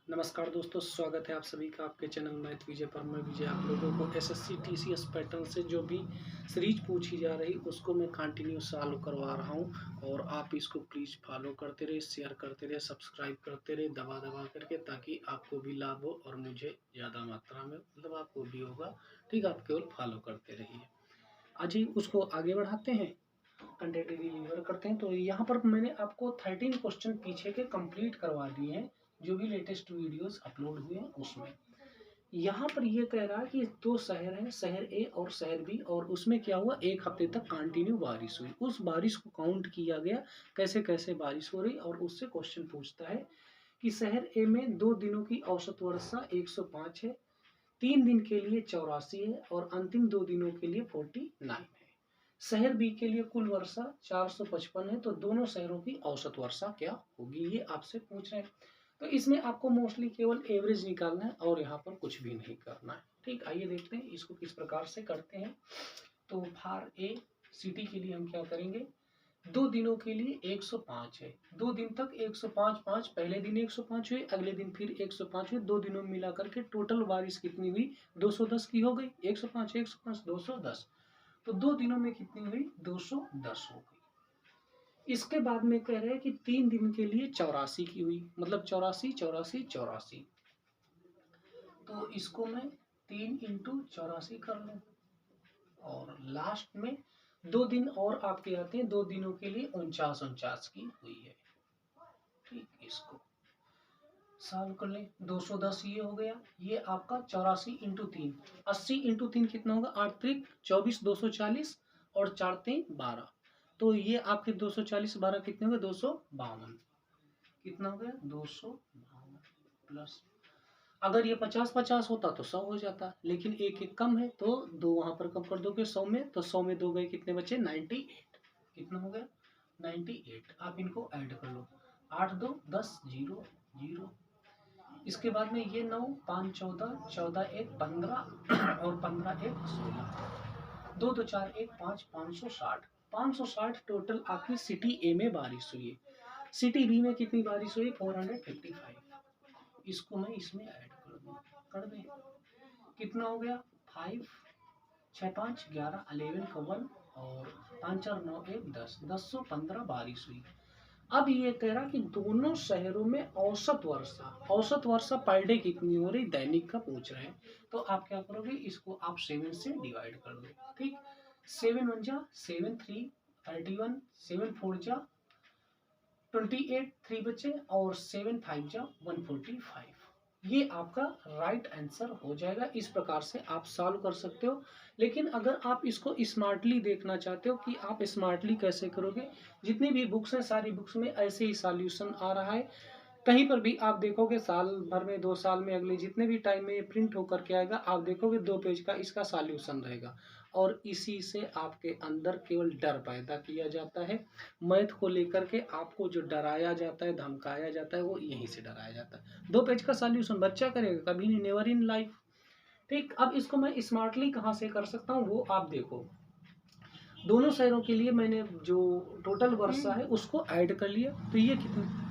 नमस्कार दोस्तों, स्वागत है आप सभी का आपके चैनल मैथ विजय पर। मैं विजय आप लोगों को एसएससी टीसीएस पैटर्न से जो भी सीरीज पूछी जा रही उसको मैं कंटिन्यू सॉल्व करवा रहा हूं और आप इसको प्लीज़ फॉलो करते रहे, शेयर करते रहे, सब्सक्राइब करते रहे दबा दबा करके, ताकि आपको भी लाभ हो और मुझे ज़्यादा मात्रा में मतलब आपको भी होगा। ठीक, आप केवल फॉलो करते रहिए। आज ही उसको आगे बढ़ाते हैं, कंटेंट डिलीवर करते हैं। तो यहाँ पर मैंने आपको 13 क्वेश्चन पीछे के कंप्लीट करवा दिए हैं, जो भी लेटेस्ट वीडियोस अपलोड हुए हैं उसमें। यहाँ पर ये कह रहा है कि दो शहर हैं, शहर ए और शहर बी, और उसमें क्या हुआ, एक हफ्ते तक कंटिन्यू बारिश हुई। उस बारिश को काउंट किया गया, कैसे कैसे बारिश हो रही, और उससे क्वेश्चन पूछता है कि शहर ए में 2 दिनों की औसत वर्षा 105 है, 3 दिन के लिए 84 है और अंतिम 2 दिनों के लिए 49 है। शहर बी के लिए कुल वर्षा 455 है, तो दोनों शहरों की औसत वर्षा क्या होगी, ये आपसे पूछ रहे हैं। तो इसमें आपको मोस्टली केवल एवरेज निकालना है और यहाँ पर कुछ भी नहीं करना है। ठीक, आइए देखते हैं इसको किस प्रकार से करते हैं। तो फॉर ए सिटी के लिए हम क्या करेंगे, 2 दिनों के लिए 105 है, 2 दिन तक 105 5, पहले दिन 105 हुए, अगले दिन फिर 105 हुए, 2 दिनों में मिला करके टोटल बारिश कितनी हुई, 210 की हो गई। 105 105 210, तो 2 दिनों में कितनी हुई, 210 हो गई। इसके बाद में कह रहे हैं कि 3 दिन के लिए 84 की हुई, मतलब 84 84 84, तो इसको मैं 3 इंटू 84 कर लूँ, और लास्ट में 2 दिन और आपके आते हैं, 2 दिनों के लिए 49 49 की हुई है। ठीक, इसको सॉल्व कर ले, 210 ये हो गया, ये आपका 84 इंटू 3, 80 इंटू 3 कितना होगा, 8 त्रिक 24, 240 और 4 3 12, तो ये आपके 240 12 कितने हो गए, 252, कितना हो गया, 252 प्लस, अगर ये 50 50 होता तो 100 हो जाता, लेकिन एक एक कम है तो 2 वहां पर कम कर दोगे 100 में, तो 100 में 2 गए, कितने बचे, 98, कितना हो गया, 98। आप इनको ऐड कर लो, 8 2 10 0 0, इसके बाद में ये 9 5 14 14 1 15 और 15 1 16, 2 2 4 1 5 560, 560 टोटल आपकी सिटी ए में बारिश हुई है। सिटी बी में कितनी बारिश हुई, 455, इसको मैं इसमें ऐड कर दें, कितना हो गया, 5 6 5 11 11 का 1 और 5 4 9 1 10 1015 बारिश हुई। अब ये कह रहा कि दोनों शहरों में औसत वर्षा पर डे कितनी हो रही, दैनिक का पूछ रहे हैं। तो आप क्या करोगे, इसको आप 7 से डिवाइड कर दो। ठीक, 7 1 जा 7 3 31, 7 4 जा 28, 3 बचे, और 7 5 जा 145, ये आपका राइट आंसर हो जाएगा। इस प्रकार से आप सॉल्व कर सकते हो। लेकिन अगर आप इसको स्मार्टली देखना चाहते हो कि आप स्मार्टली कैसे करोगे, जितनी भी बुक्स हैं सारी बुक्स में ऐसे ही सॉल्यूशन आ रहा है। कहीं पर भी आप देखोगे साल भर में, 2 साल में, अगले जितने भी टाइम में ये प्रिंट होकर के आएगा, आप देखोगे 2 पेज का इसका सॉल्यूशन रहेगा, और इसी से आपके अंदर केवल डर पैदा किया जाता है। मैथ को लेकर के आपको जो डराया जाता है, धमकाया जाता है, वो यहीं से डराया जाता है। 2 पेज का सॉल्यूशन बच्चा करेगा कभी नहीं, नेवर इन लाइफ। ठीक, अब इसको मैं स्मार्टली कहाँ से कर सकता हूँ, वो आप देखो। दोनों शहरों के लिए मैंने जो टोटल वर्षा है उसको ऐड कर लिया, तो ये कितनी,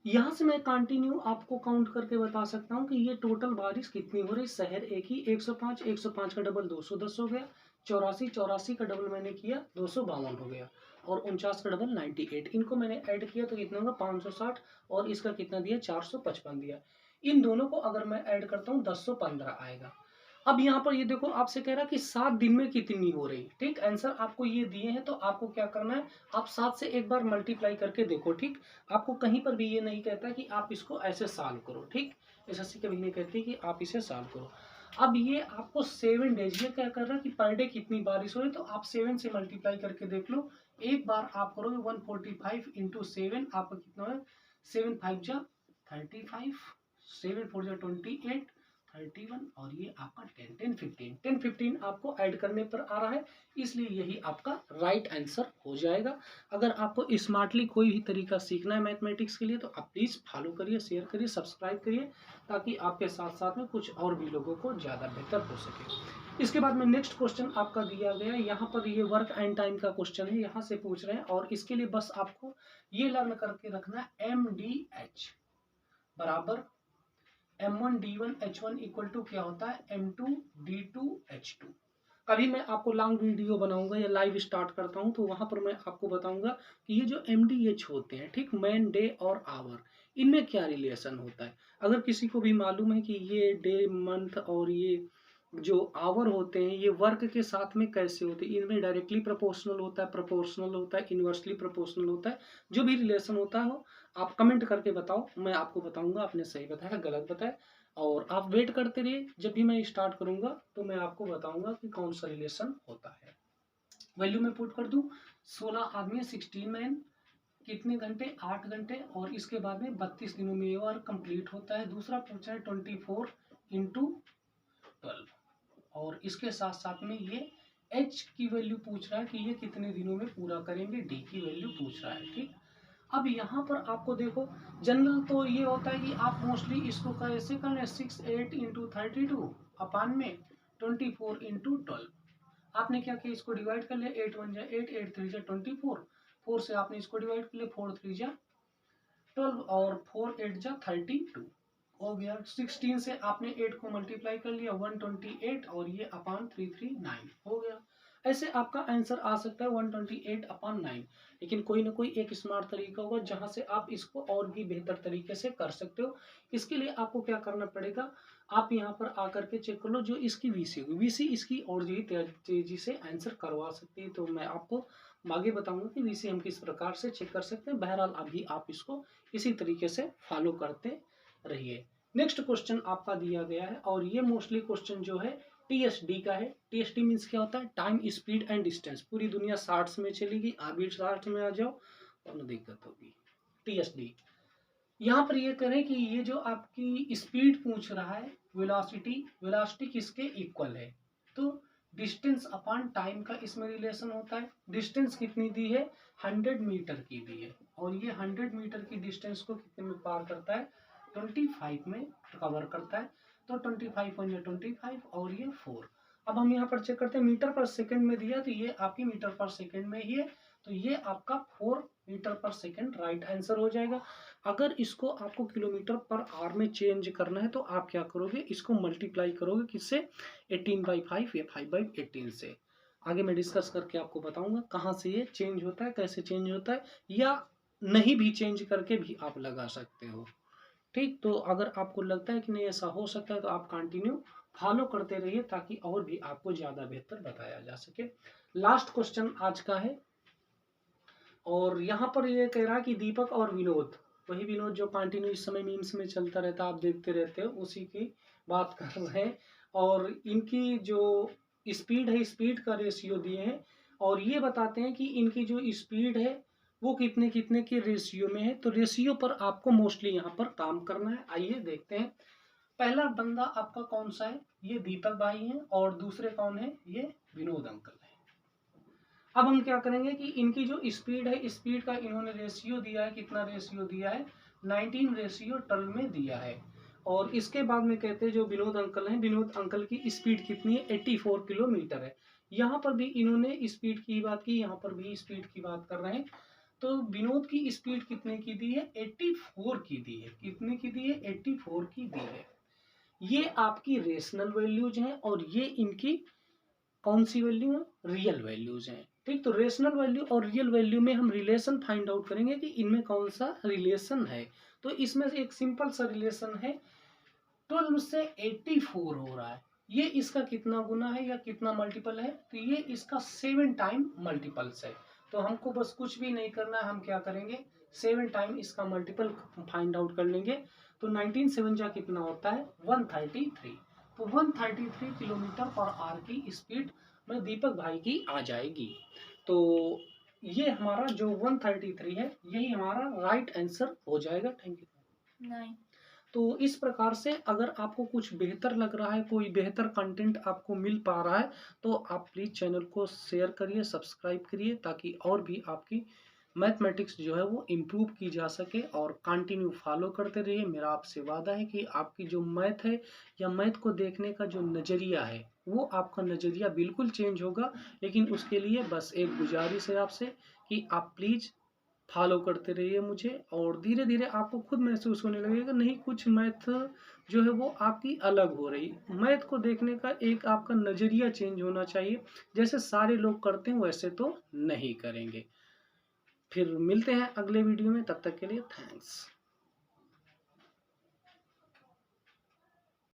यहाँ से मैं कंटिन्यू आपको काउंट करके बता सकता हूँ कि ये टोटल बारिश कितनी हो रही। शहर एक ही 105, 105 का डबल 210 हो गया, 84 84 का डबल मैंने किया 252 हो गया, और 49 का डबल 98, इनको मैंने ऐड किया तो कितना होगा 560, और इसका कितना दिया 455 दिया। इन दोनों को अगर मैं ऐड करता हूँ 1015 आएगा। अब यहाँ पर ये देखो, आपसे कह रहा है कि 7 दिन में कितनी हो रही। ठीक, आंसर आपको ये दिए हैं, तो आपको क्या करना है, आप 7 से एक बार मल्टीप्लाई करके देखो। ठीक, आपको कहीं पर भी ये नहीं कहता कि आप इसको ऐसे सॉल्व करो। ठीक, एसएससी कभी नहीं कहती कि आप इसे सॉल्व करो। अब ये आपको 7 डेज, ये क्या कर रहा है कि पर डे कितनी बारिश हो रही, तो आप 7 से मल्टीप्लाई करके देख लो। एक बार आप करोगे 145 इंटू 7, आपका कितना है, 7 5 जा 35, 7 4 जा 28, 31 और ये आपका 10, 10, 15, 10, 15 आपको ऐड करने पर आ रहा है, इसलिए यही आपका राइट आंसर हो जाएगा। अगर आपको स्मार्टली कोई भी तरीका सीखना है मैथमेटिक्स के लिए तो आप प्लीज़ फॉलो करिए, शेयर करिए, सब्सक्राइब करिए, ताकि आपके साथ साथ में कुछ और भी लोगों को ज़्यादा बेहतर हो सके। इसके बाद में नेक्स्ट क्वेश्चन आपका दिया गया है, यहाँ पर ये वर्क एंड टाइम का क्वेश्चन है, यहाँ से पूछ रहे हैं और इसके लिए बस आपको ये लर्न करके रखना है MDH बराबर M1 D1 H1 equal to क्या होता है M2 D2 H2। कभी मैं आपको लॉन्ग वीडियो बनाऊंगा या लाइव स्टार्ट करता हूं तो वहां पर मैं आपको बताऊंगा कि ये जो MDH होते हैं, ठीक, मैन, डे और आवर, इनमें क्या रिलेशन होता है। अगर किसी को भी मालूम है कि ये डे, मंथ और ये जो आवर होते हैं ये वर्क के साथ में कैसे होते हैं, इनमें डायरेक्टली प्रोपोर्शनल होता है, प्रोपोर्शनल होता है, इनवर्सली प्रोपोर्शनल होता है, जो भी रिलेशन होता है हो आप कमेंट करके बताओ, मैं आपको बताऊंगा आपने सही बताया गलत बताया। और आप वेट करते रहिए, जब भी मैं स्टार्ट करूंगा तो मैं आपको बताऊंगा कि कौन सा रिलेशन होता है। वैल्यू में पुट कर दूं, 16 आदमी 16 मैन, कितने घंटे, 8 घंटे, और इसके बाद में 32 दिनों में ये वर्क कंप्लीट होता है। दूसरा पूछा है 24 इंटू 12, और इसके साथ साथ में ये H की वैल्यू पूछ रहा है कि ये कितने दिनों में पूरा करेंगे, D की वैल्यू पूछ रहा है, ठीक। अब यहाँ पर आपको देखो, जनरल तो ये होता है कि आप मोस्टली इसको कैसे करना है, 6 8 इंटू 32 अपान में 24 इंटू 12। आपने क्या किया, इसको डिवाइड कर लिया, 8 1 जा 8, 8 3 जा 24, 4 से आपने इसको डिवाइड कर लिया, 4 3 जा 12 और 4 8 जा 32 हो गया। 16 से आपने 8 को मल्टीप्लाई कर लिया, 128 और ये अपान 339 हो गया। ऐसे आपका आंसर आ सकता है 128 अपान 9, लेकिन कोई ना कोई एक स्मार्ट तरीका होगा जहां से आप इसको और भी बेहतर तरीके से कर सकते हो। इसके लिए आपको क्या करना पड़ेगा, आप यहाँ पर आकर के चेक कर लो, जो इसकी वीसी होगी, वीसी इसकी और भी तेजी से आंसर करवा सकती है, तो मैं आपको आगे बताऊंगा कि वीसी हम किस प्रकार से चेक कर सकते हैं। बहरहाल अभी आप इसको इसी तरीके से फॉलो करते रहिए। नेक्स्ट क्वेश्चन आपका दिया गया है और ये मोस्टली क्वेश्चन जो है TSD का है। TSD मीन्स क्या होता है, टाइम, स्पीड एंड डिस्टेंस। पूरी दुनिया शार्ट्स में चलेगी, आप भी शार्ट्स में आ जाओ तो न दिक्कत होगी। TSD यहाँ पर ये करें कि ये जो आपकी स्पीड पूछ रहा है, वेलोसिटी, वेलोसिटी किसके इक्वल है, तो डिस्टेंस अपॉन टाइम का इसमें रिलेशन होता है। डिस्टेंस कितनी दी है, 100 मीटर की दी है, और ये 100 मीटर की डिस्टेंस को कितने में पार करता है, 25 में कवर करता है। तो 25 1 25 और ये 4। अब हम यहाँ पर चेक करते हैं, मीटर पर सेकंड में दिया तो ये आपकी मीटर पर सेकंड में ही है, तो ये आपका 4 मीटर पर सेकंड राइट आंसर हो जाएगा। अगर इसको आपको किलोमीटर पर आवर में चेंज करना है तो आप क्या करोगे, इसको मल्टीप्लाई करोगे किससे, 18/5 या 5/18 से। आगे मैं डिस्कस करके आपको बताऊंगा कहाँ से ये चेंज होता है, कैसे चेंज होता है, या नहीं भी चेंज करके भी आप लगा सकते हो, ठीक। तो अगर आपको लगता है कि नहीं ऐसा हो सकता है तो आप कंटिन्यू फॉलो करते रहिए ताकि और भी आपको ज़्यादा बेहतर बताया जा सके। लास्ट क्वेश्चन आज का है, और यहाँ पर ये कह रहा है कि दीपक और विनोद, वही विनोद जो कंटिन्यू इस समय मीम्स में चलता रहता है, आप देखते रहते हो, उसी की बात कर रहे हैं। और इनकी जो स्पीड है, स्पीड का रेशियो दिए हैं, और ये बताते हैं कि इनकी जो स्पीड है वो कितने कितने के रेशियो में है। तो रेशियो पर आपको मोस्टली यहाँ पर काम करना है। आइए देखते हैं, पहला बंदा आपका कौन सा है, ये दीपक भाई हैं, और दूसरे कौन है, ये विनोद अंकल है। अब हम क्या करेंगे कि इनकी जो स्पीड है, स्पीड का इन्होंने रेशियो दिया है, कितना रेशियो दिया है, 19:12 में दिया है। और इसके बाद में कहते हैं जो विनोद अंकल हैं, विनोद अंकल की स्पीड कितनी है, 84 किलोमीटर है। यहाँ पर भी इन्होंने स्पीड की बात की, यहाँ पर भी स्पीड की बात कर रहे हैं। तो विनोद की स्पीड कितने की दी है, 84 की दी है, कितने की दी है, 84 की दी है। ये आपकी रेशनल वैल्यूज हैं और ये इनकी कौन सी वैल्यू है, रियल वैल्यूज हैं, ठीक। तो रेशनल वैल्यू और रियल वैल्यू में हम रिलेशन फाइंड आउट करेंगे कि इनमें कौन सा रिलेशन है। तो इसमें से एक सिंपल सा रिलेशन है, 12 से 84 हो रहा है, ये इसका कितना गुना है या कितना मल्टीपल है, तो ये इसका 7 टाइम मल्टीपल्स है। तो हमको बस कुछ भी नहीं करना है, हम क्या करेंगे, 7 टाइम इसका मल्टीपल फाइंड आउट कर लेंगे। तो 19 7 जा कितना होता है, 133। तो 133 किलोमीटर पर आवर की स्पीड में दीपक भाई की आ जाएगी। तो ये हमारा जो 133 है, यही हमारा राइट आंसर हो जाएगा। Thank you. तो इस प्रकार से अगर आपको कुछ बेहतर लग रहा है, कोई बेहतर कंटेंट आपको मिल पा रहा है, तो आप प्लीज़ चैनल को शेयर करिए, सब्सक्राइब करिए, ताकि और भी आपकी मैथमेटिक्स जो है वो इम्प्रूव की जा सके, और कंटिन्यू फॉलो करते रहिए। मेरा आपसे वादा है कि आपकी जो मैथ है या मैथ को देखने का जो नज़रिया है, वो आपका नज़रिया बिल्कुल चेंज होगा। लेकिन उसके लिए बस एक गुजारिश है आपसे कि आप प्लीज़ फॉलो करते रहिए मुझे, और धीरे धीरे आपको खुद महसूस होने लगेगा, नहीं कुछ मैथ जो है वो आपकी अलग हो रही। मैथ को देखने का एक आपका नज़रिया चेंज होना चाहिए, जैसे सारे लोग करते हैं वैसे तो नहीं करेंगे। फिर मिलते हैं अगले वीडियो में, तब तक के लिए थैंक्स।